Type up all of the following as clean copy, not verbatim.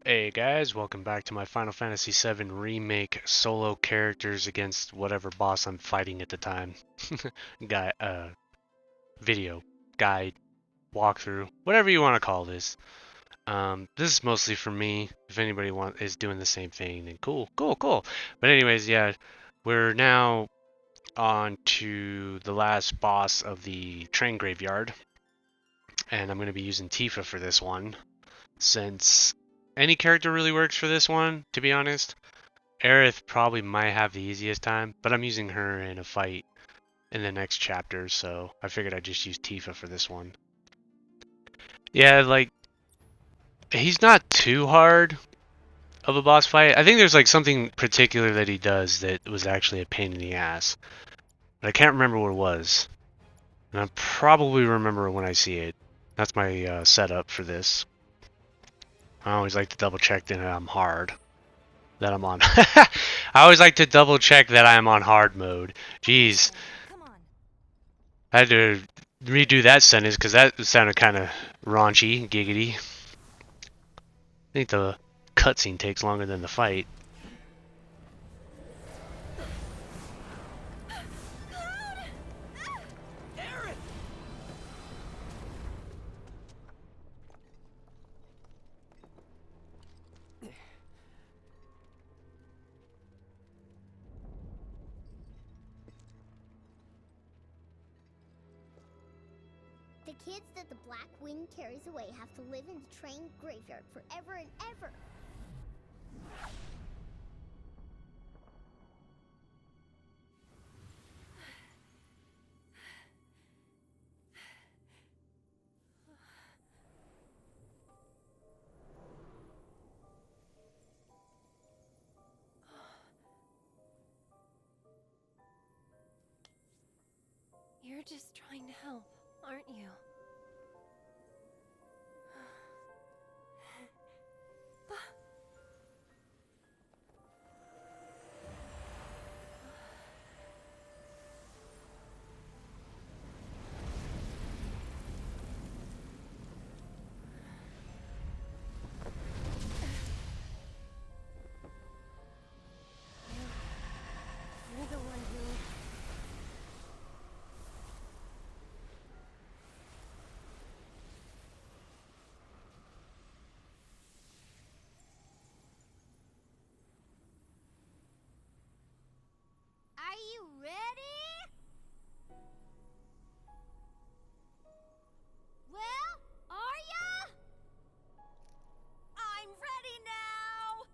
Hey guys, welcome back to my Final Fantasy VII Remake solo characters against whatever boss I'm fighting at the time. Guy, video, guide, walkthrough, whatever you want to call this. This is mostly for me. If anybody is doing the same thing, then cool, cool, cool. But anyways, yeah, we're now on to the last boss of the train graveyard, and I'm going to be using Tifa for this one, since any character really works for this one, to be honest. Aerith probably might have the easiest time, but I'm using her in a fight in the next chapter, so I figured I'd just use Tifa for this one. Yeah, like, he's not too hard of a boss fight. I think there's like something particular that he does that was actually a pain in the ass. But I can't remember what it was. And I'll probably remember when I see it. That's my setup for this. I always like to double check that I'm hard. That I'm on. I always like to double check that I'm on hard mode. Jeez. I had to redo that sentence because that sounded kind of raunchy, giggity. I think the cutscene takes longer than the fight. The kids that the Black Wind carries away have to live in the train graveyard forever and ever. You're just trying to help, aren't you? You're the one who... Are you ready? Well, are ya? I'm ready now!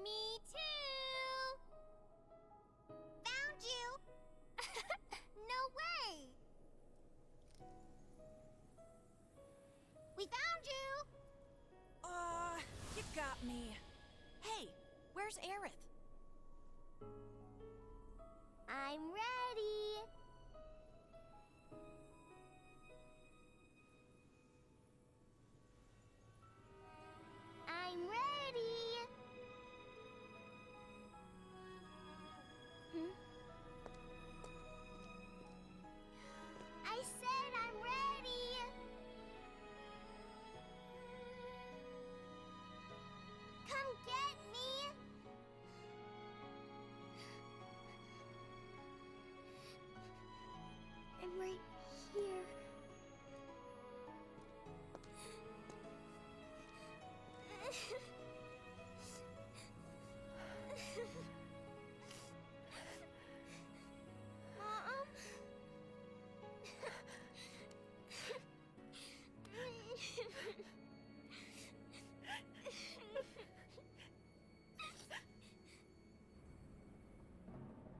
Me too. Found you. No way. We found you. You got me. Hey, where's Aerith? I'm ready. I'm ready. I said I'm ready. Come get me. I'm right here. Mom?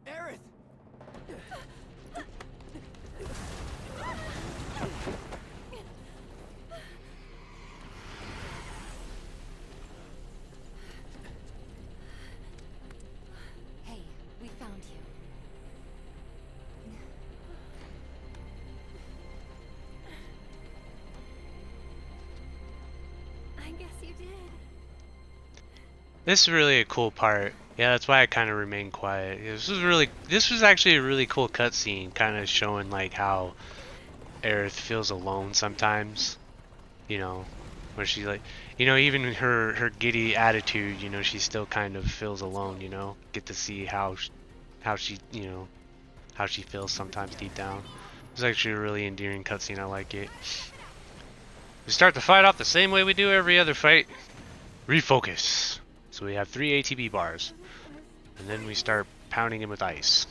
Aerith! Hey, we found you. I guess you did. This is really a cool part. Yeah, that's why I kind of remained quiet. This was actually a really cool cutscene, kind of showing like how Aerith feels alone sometimes. You know, where she like, even her giddy attitude, she still kind of feels alone. Get to see how she how she feels sometimes deep down. It's actually a really endearing cutscene. I like it. We start the fight off the same way we do every other fight. Refocus. So we have 3 ATB bars, and then we start pounding him with ice.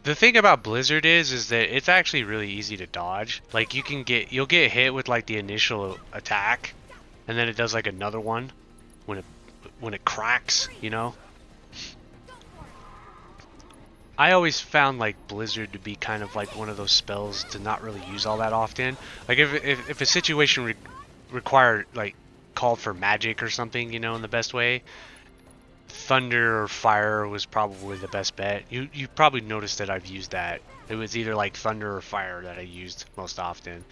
The thing about Blizzard is that it's actually really easy to dodge. Like you'll get hit with like the initial attack, and then it does like another one when it cracks, I always found like Blizzard to be kind of like one of those spells to not really use all that often. Like if a situation required like called for magic or something, in the best way, thunder or fire was probably the best bet. You probably noticed that I've used that. It was either like thunder or fire that I used most often.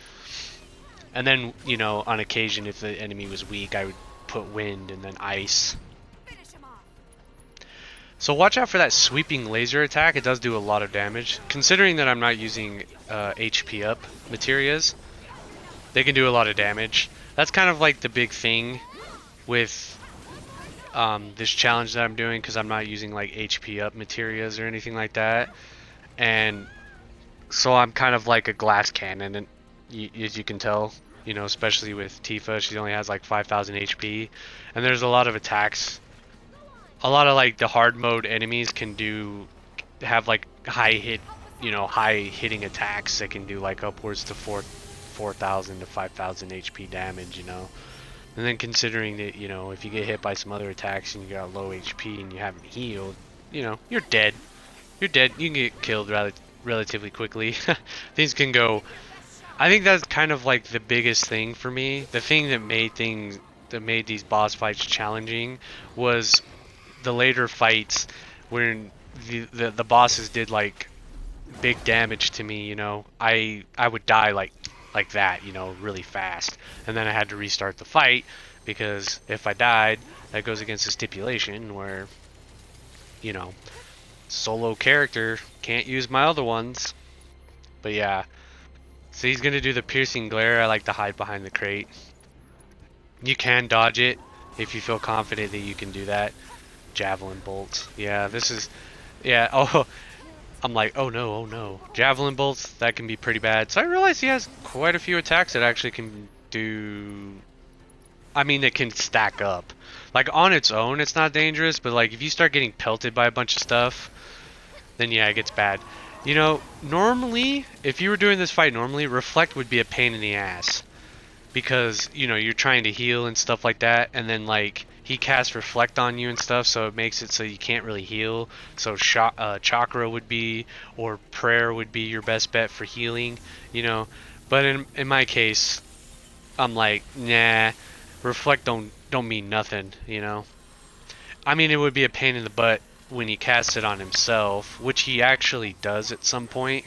And then, on occasion if the enemy was weak, I would put wind and then ice. So watch out for that sweeping laser attack. It does do a lot of damage. Considering that I'm not using HP up materias, they can do a lot of damage. That's kind of like the big thing with this challenge that I'm doing, because I'm not using like HP up materias or anything like that. And so I'm kind of like a glass cannon, and as you can tell, especially with Tifa, she only has like 5,000 HP. And there's a lot of attacks. A lot of like the hard mode enemies have like high hitting attacks that can do like upwards to 4,000 to 5,000 HP damage, And then considering that, if you get hit by some other attacks and you got low HP and you haven't healed, you're dead. You're dead. You can get killed relatively quickly. Things can go. I think that's kind of like the biggest thing for me. The thing that made these boss fights challenging was the later fights when the bosses did like big damage to me. I would die like that, really fast, and then I had to restart the fight, because if I died, that goes against the stipulation where solo character can't use my other ones. But yeah, so he's gonna do the piercing glare. I like to hide behind the crate. You can dodge it if you feel confident that you can do that. Javelin bolts. Yeah, oh, I'm like, oh no. Javelin bolts, that can be pretty bad. So I realize he has quite a few attacks that actually can do... I mean, that can stack up. Like, on its own, it's not dangerous, but like, if you start getting pelted by a bunch of stuff, then yeah, it gets bad. Normally, if you were doing this fight normally, Reflect would be a pain in the ass. Because, you're trying to heal and stuff like that, and then like, he casts Reflect on you and stuff, so it makes it so you can't really heal. So Chakra would be, or Prayer would be your best bet for healing, But in my case, I'm like, nah, Reflect don't mean nothing, I mean, it would be a pain in the butt when he casts it on himself, which he actually does at some point.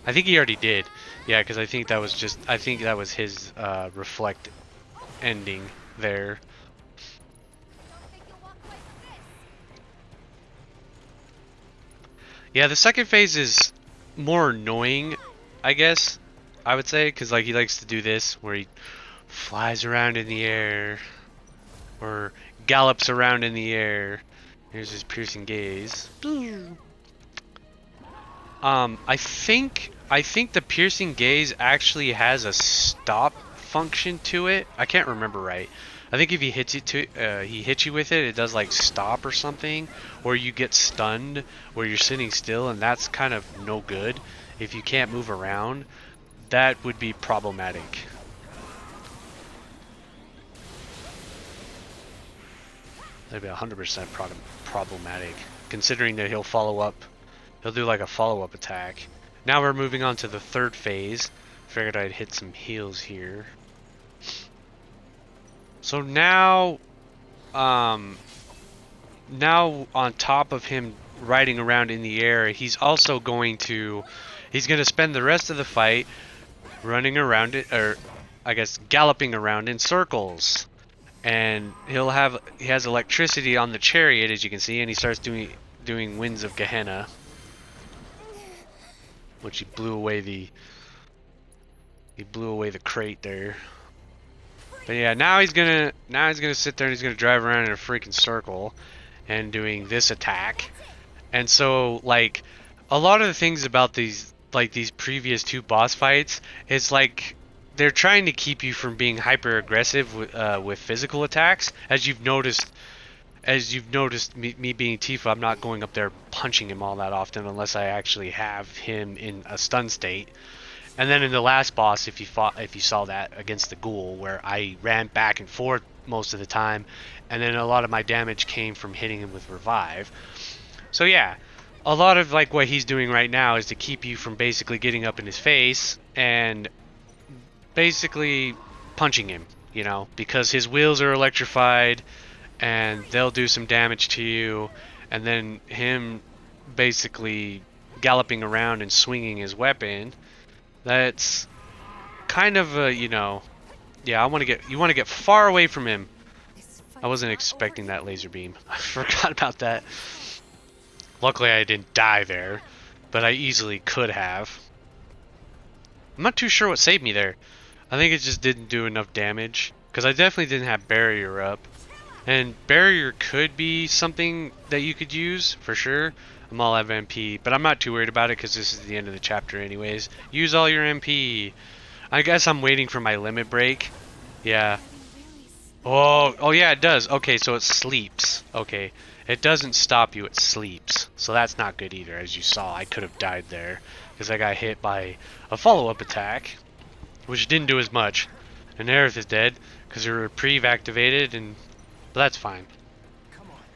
I think he already did. Yeah, because I think that was his Reflect ending there. Yeah, the second phase is more annoying, I guess, I would say, because like he likes to do this where he flies around in the air or gallops around in the air. Here's his piercing gaze. I think the piercing gaze actually has a stop function to it. I can't remember right. I think if he hits you with it, it does like stop or something, or you get stunned where you're sitting still, and that's kind of no good. If you can't move around, that would be problematic. That'd be 100% problematic, considering that he'll follow up. He'll do like a follow-up attack. Now we're moving on to the third phase. Figured I'd hit some heals here. So now on top of him riding around in the air, he's going to spend the rest of the fight running around it, or I guess galloping around in circles. And he has electricity on the chariot, as you can see, and he starts doing Winds of Gehenna, which he blew away He blew away the crate there. But yeah, now he's gonna sit there and he's gonna drive around in a freaking circle and doing this attack. And so like a lot of the things about these previous two boss fights, it's like they're trying to keep you from being hyper aggressive with physical attacks. As you've noticed me being Tifa, I'm not going up there punching him all that often unless I actually have him in a stun state. And then in the last boss, if you saw that against the ghoul, where I ran back and forth most of the time, and then a lot of my damage came from hitting him with revive. So yeah, a lot of like what he's doing right now is to keep you from basically getting up in his face and basically punching him, you know, because his wheels are electrified and they'll do some damage to you, and then him basically galloping around and swinging his weapon, that's kind of a, you know, yeah, you want to get far away from him. I wasn't expecting that laser beam. I forgot about that. Luckily I didn't die there, but I easily could have. I'm not too sure what saved me there. I think it just didn't do enough damage, because I definitely didn't have barrier up. And barrier could be something that you could use, for sure. I'm all out of MP, but I'm not too worried about it because this is the end of the chapter anyways. Use all your MP. I guess I'm waiting for my limit break. Yeah. Oh yeah, it does. Okay, so it sleeps. Okay. It doesn't stop you, it sleeps. So that's not good either. As you saw, I could have died there because I got hit by a follow-up attack, which didn't do as much. And Aerith is dead because her reprieve activated, and but that's fine.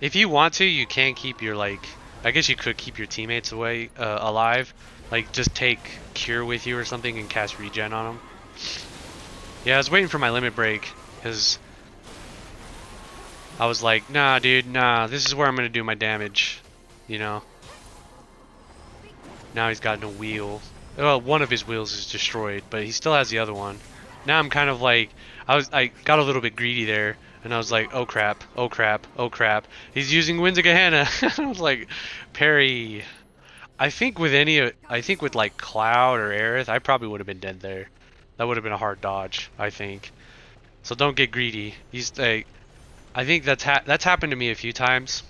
If you want to, you can keep your, like, I guess you could keep your teammates alive. Like, just take Cure with you or something and cast Regen on them. Yeah, I was waiting for my limit break because I was like, nah, dude, nah, this is where I'm going to do my damage, you know. Now he's got no wheel. Well, one of his wheels is destroyed, but he still has the other one. Now I'm kind of like, I got a little bit greedy there, and I was like, oh crap, oh crap, oh crap. He's using Winds of Gehenna. I was like, parry. I think with like Cloud or Aerith, I probably would have been dead there. That would have been a hard dodge, I think. So don't get greedy. He's like, I think that's happened to me a few times.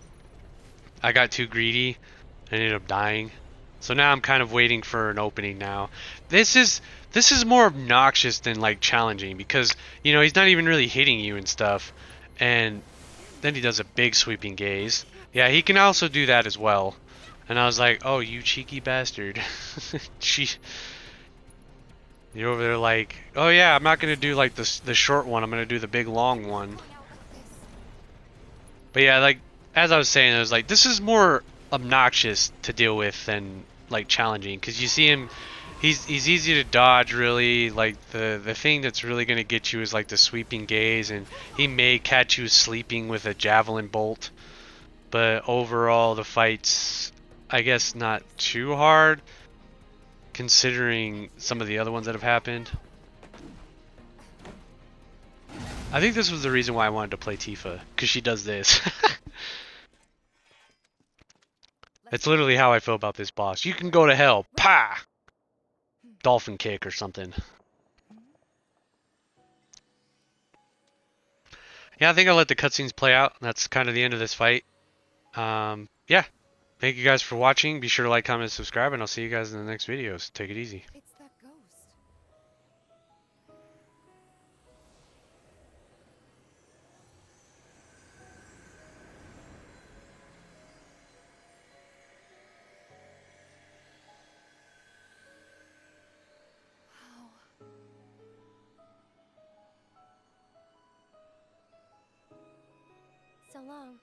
I got too greedy and ended up dying. So now I'm kind of waiting for an opening now. This is more obnoxious than like challenging because, you know, he's not even really hitting you and stuff. And then he does a big sweeping gaze. Yeah, he can also do that as well. And I was like, oh, you cheeky bastard. You're over there like, oh yeah, I'm not going to do like the short one. I'm going to do the big long one. But yeah, like, as I was saying, I was like, this is more obnoxious to deal with than like challenging, because you see him, he's easy to dodge really. Like the thing that's really gonna get you is like the sweeping gaze, and he may catch you sleeping with a javelin bolt. But overall, the fight's, I guess, not too hard considering some of the other ones that have happened. I think this was the reason why I wanted to play Tifa, because she does this. That's literally how I feel about this boss. You can go to hell. Pah! Dolphin kick or something. Yeah, I think I'll let the cutscenes play out. That's kind of the end of this fight. Yeah. Thank you guys for watching. Be sure to like, comment, and subscribe, and I'll see you guys in the next videos. Take it easy. It's that ghost. Wow. So long.